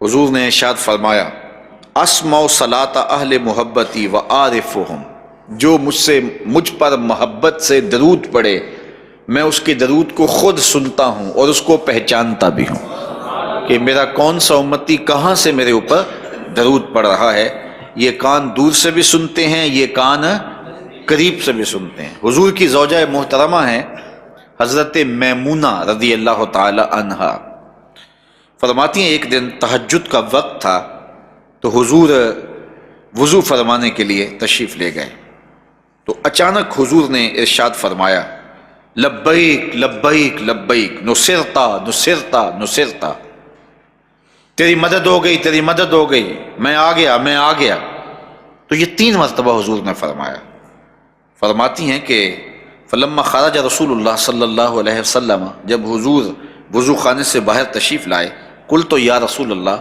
حضور نے ارشاد فرمایا اسمع صلاۃ اہل محبتی و عارفہم، جو مجھ پر محبت سے درود پڑھے میں اس کے درود کو خود سنتا ہوں اور اس کو پہچانتا بھی ہوں کہ میرا کون سا امتی کہاں سے میرے اوپر درود پڑھ رہا ہے۔ یہ کان دور سے بھی سنتے ہیں، یہ کان قریب سے بھی سنتے ہیں۔ حضور کی زوجہ محترمہ ہیں حضرت میمونہ رضی اللہ تعالی عنہا، فرماتی ہیں ایک دن تہجد کا وقت تھا تو حضور وضو فرمانے کے لیے تشریف لے گئے، تو اچانک حضور نے ارشاد فرمایا لبیک لبیک لبیک نصرتا نصرتا نصرتا، تیری مدد ہو گئی تیری مدد ہو گئی، میں آ گیا میں آ گیا۔ تو یہ 3 مرتبہ حضور نے فرمایا۔ فرماتی ہیں کہ فلما خرج رسول اللہ صلی اللہ علیہ وسلم، جب حضور وضو خانے سے باہر تشریف لائے، قلت یا رسول اللہ،